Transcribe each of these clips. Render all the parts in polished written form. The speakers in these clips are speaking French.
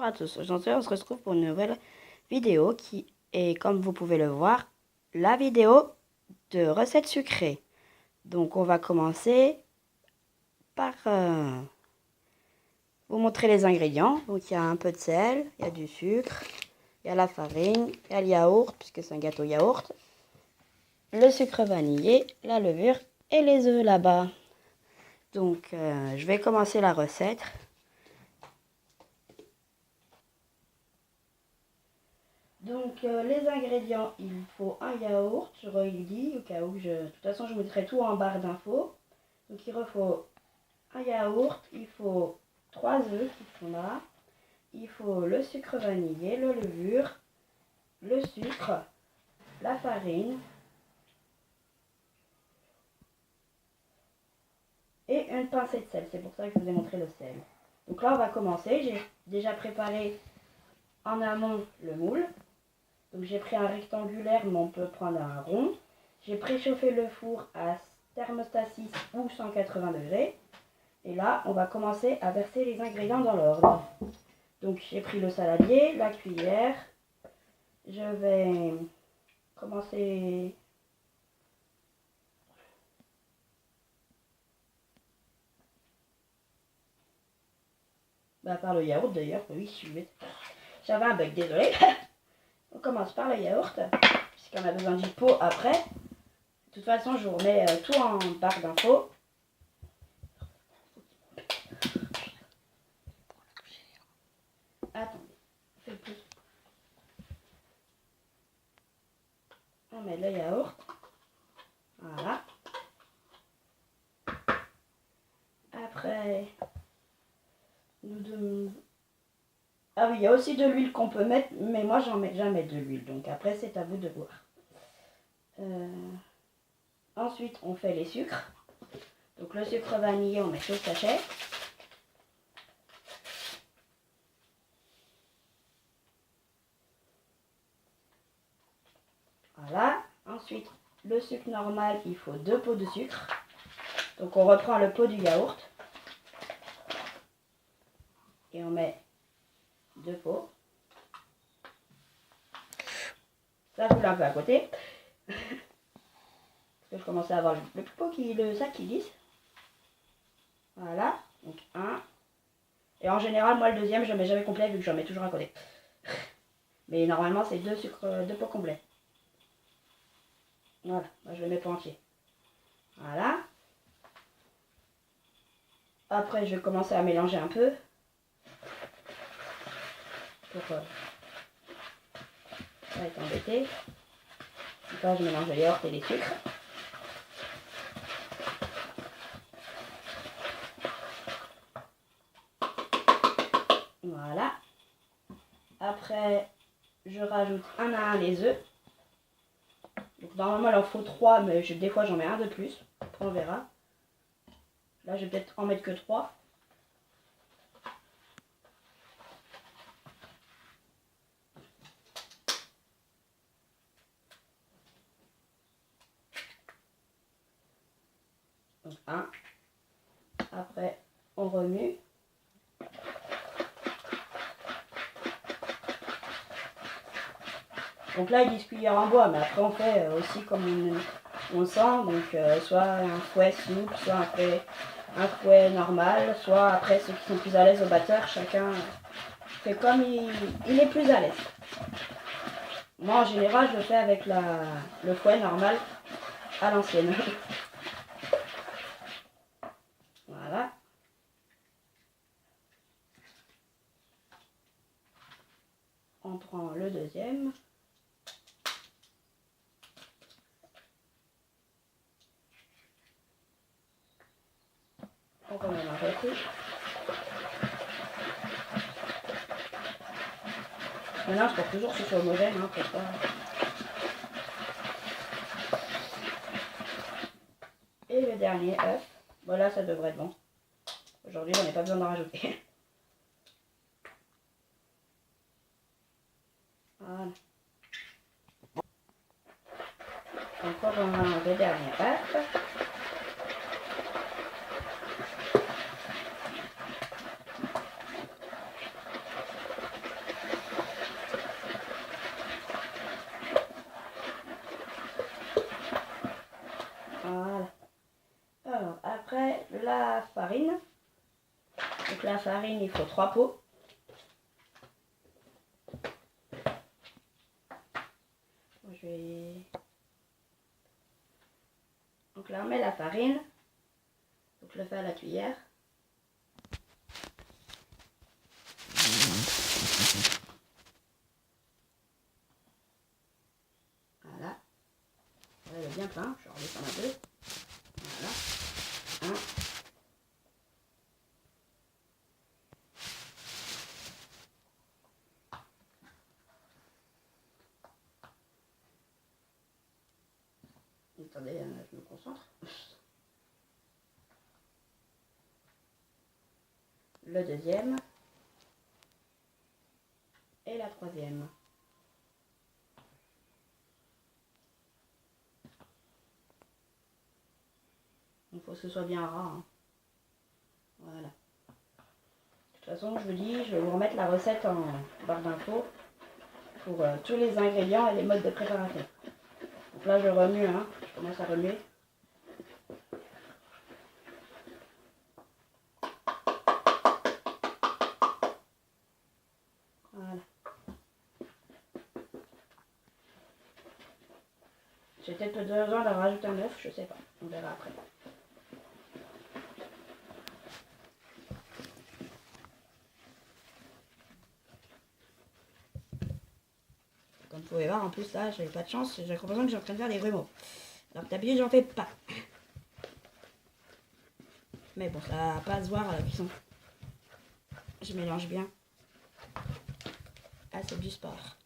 Bonjour à tous, aujourd'hui on se retrouve pour une nouvelle vidéo qui est, comme vous pouvez le voir, la vidéo de recettes sucrées. Donc on va commencer par vous montrer les ingrédients. Donc il y a un peu de sel, il y a du sucre, il y a la farine, il y a le yaourt, puisque c'est un gâteau yaourt, le sucre vanillé, la levure et les œufs là-bas. Donc je vais commencer la recette. Donc les ingrédients, il faut un yaourt, je redis au cas où de toute façon je mettrai tout en barre d'infos. Donc il faut un yaourt, il faut 3 œufs qui sont là, il faut le sucre vanillé, la levure, le sucre, la farine et une pincée de sel. C'est pour ça que je vous ai montré le sel. Donc là on va commencer. J'ai déjà préparé en amont le moule. Donc j'ai pris un rectangulaire, mais on peut prendre un rond. J'ai préchauffé le four à thermostat 6 ou 180 degrés. Et là, on va commencer à verser les ingrédients dans l'ordre. Donc j'ai pris le saladier, la cuillère. Je vais commencer par le yaourt d'ailleurs. Oui, j'avais un bug, désolé. On commence par le yaourt, puisqu'on a besoin du pot après. De toute façon, je vous remets tout en barre d'infos. Attendez, fais plus. On met le yaourt. Voilà. Après, ah oui, il y a aussi de l'huile qu'on peut mettre, mais moi j'en mets jamais de l'huile, donc après c'est à vous de voir. Ensuite, on fait les sucres. Donc le sucre vanillé, on met tout le sachet. Voilà. Ensuite, le sucre normal, il faut 2 pots de sucre. Donc on reprend le pot du yaourt. Et on met 2 pots. Ça, je vous l'ai un peu à côté. Parce que je commençais à avoir le sac qui glisse. Voilà. Donc 1. Et en général, moi le deuxième, je ne mets jamais complet vu que j'en mets toujours à côté. Mais normalement, c'est 2 pots complets. Voilà. Moi, je le mets pas entier. Voilà. Après, je vais commencer à mélanger un peu. Pour pas être embêté. Donc là, je mélange le yaourt et les sucres. Voilà. Après, je rajoute un à un les œufs. Donc normalement, il en faut 3, mais des fois, j'en mets un de plus. Après, on verra. Là, je vais peut-être en mettre que 3. Donc 1. Après, on remue. Donc là, ils disent cuillère en bois, mais après, on fait aussi comme on sent. Donc, soit un fouet souple, soit un fouet normal, soit après, ceux qui sont plus à l'aise au batteur, chacun fait comme il est plus à l'aise. Moi, en général, je le fais avec le fouet normal à l'ancienne. Voilà. On prend le deuxième. On remet un peu tout. Maintenant, je porte toujours que ce soit homogène, hein, pour pas. Et le dernier œuf. Voilà, ça devrait être bon. Aujourd'hui, j'en ai pas besoin d'en rajouter. Voilà. Encore le dernier œuf. farine. Donc la farine, il faut 3 pots. Je vais... Donc là, on met la farine. Donc je le fais à la cuillère. Voilà. Elle est bien plein. Je redescends un peu. Voilà. 1. Attendez, je me concentre. Le deuxième. Et la troisième. Il faut que ce soit bien ras. Hein. Voilà. De toute façon, je vous dis, je vais vous remettre la recette en barre d'infos pour tous les ingrédients et les modes de préparation. Donc là, je remue, hein. Je commence à remuer. Voilà. J'ai peut-être besoin d'en rajouter un œuf, je sais pas. On verra après. Comme vous pouvez voir, en plus là, j'avais pas de chance, j'ai l'impression que j'ai en train de faire des grumeaux. Alors d'habitude, j'en fais pas. Mais bon, ça va pas se voir à la cuisson. Je mélange bien. Ah, c'est du sport.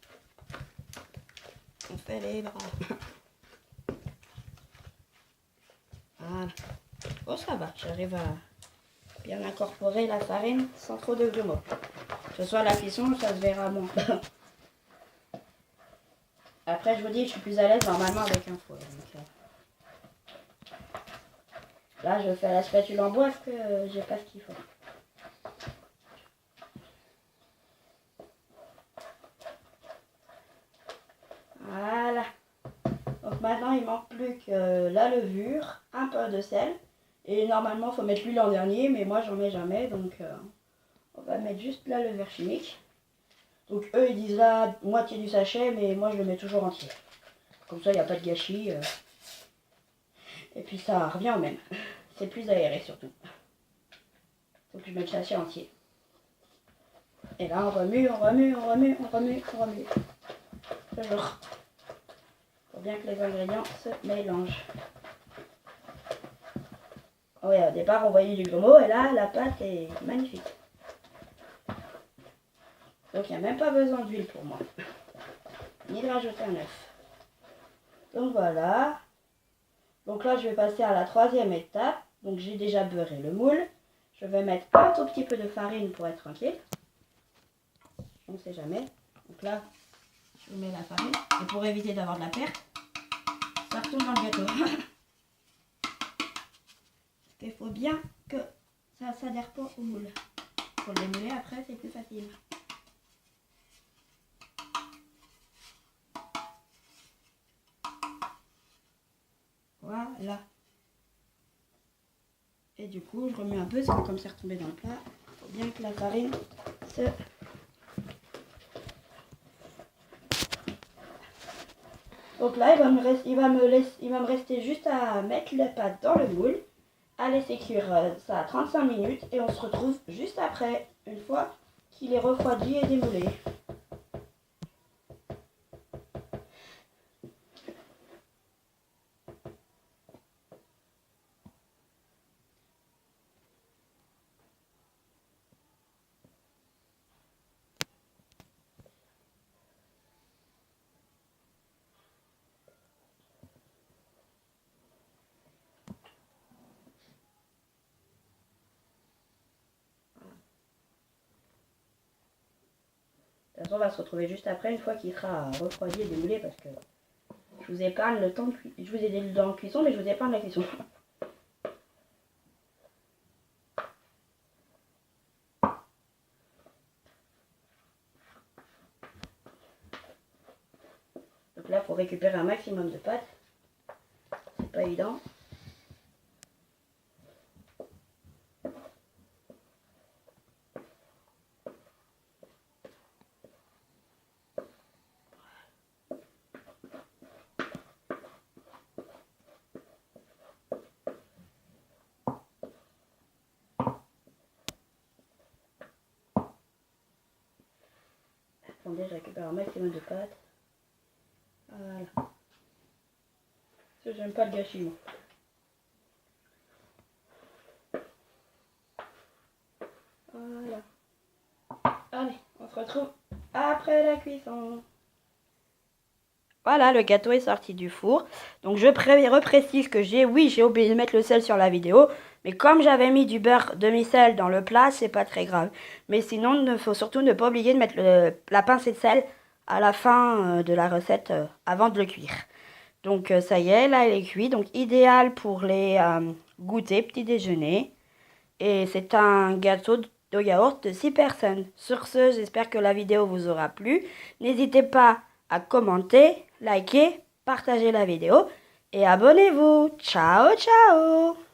On fait les bras. Voilà. Oh, ça va, j'arrive à bien incorporer la farine sans trop de grumeaux. Que ce soit à la cuisson, ça se verra moins. Après, je vous dis, je suis plus à l'aise normalement avec un four. Donc, là, je fais à la spatule en bois parce que j'ai pas ce qu'il faut. Voilà. Donc maintenant, il manque plus que la levure, un peu de sel. Et normalement, il faut mettre l'huile en dernier, mais moi, j'en mets jamais. Donc, on va mettre juste la levure chimique. Donc, eux, ils disent là, moitié du sachet, mais moi, je le mets toujours entier. Comme ça, il n'y a pas de gâchis. Et puis, ça revient au même. C'est plus aéré, surtout. Donc, je mets le sachet entier. Et là, on remue, on remue, on remue, on remue, on remue. Toujours. Pour bien que les ingrédients se mélangent. Oui, au départ, on voyait du grumeau, et là, la pâte est magnifique. Donc, il n'y a même pas besoin d'huile pour moi. Ni de rajouter un œuf. Donc, voilà. Donc là, je vais passer à la troisième étape. Donc, j'ai déjà beurré le moule. Je vais mettre un tout petit peu de farine pour être tranquille. On ne sait jamais. Donc là, je mets la farine. Et pour éviter d'avoir de la perte, ça retourne dans le gâteau. Il faut bien que ça ne s'adhère pas au moule. Pour le démouler après, c'est plus facile. Voilà. Et du coup, je remets un peu, c'est comme c'est retombé dans le plat. Il faut bien que la farine se... Donc là, il va me rester juste à mettre la pâte dans le moule, à laisser cuire ça à 35 minutes et on se retrouve juste après, une fois qu'il est refroidi et démoulé. De toute façon, on va se retrouver juste après, une fois qu'il sera refroidi et démoulé, parce que je vous épargne le temps de cuisson. Je vous ai dit dans la cuisson, mais je vous épargne la cuisson. Donc là, il faut récupérer un maximum de pâte. C'est pas évident. Attendez, je récupère un maximum de pâtes. Voilà. Parce que j'aime pas le gâchis, moi. Voilà. Allez, on se retrouve après la cuisson. Voilà, le gâteau est sorti du four. Donc je reprécise que j'ai oublié de mettre le sel sur la vidéo. Mais comme j'avais mis du beurre demi-sel dans le plat, c'est pas très grave. Mais sinon, il faut surtout ne pas oublier de mettre la pincée de sel à la fin de la recette avant de le cuire. Donc ça y est, là il est cuit. Donc idéal pour les goûter, petit déjeuner. Et c'est un gâteau de yaourt de 6 personnes. Sur ce, j'espère que la vidéo vous aura plu. N'hésitez pas à commenter, liker, partager la vidéo et abonnez-vous. Ciao, ciao!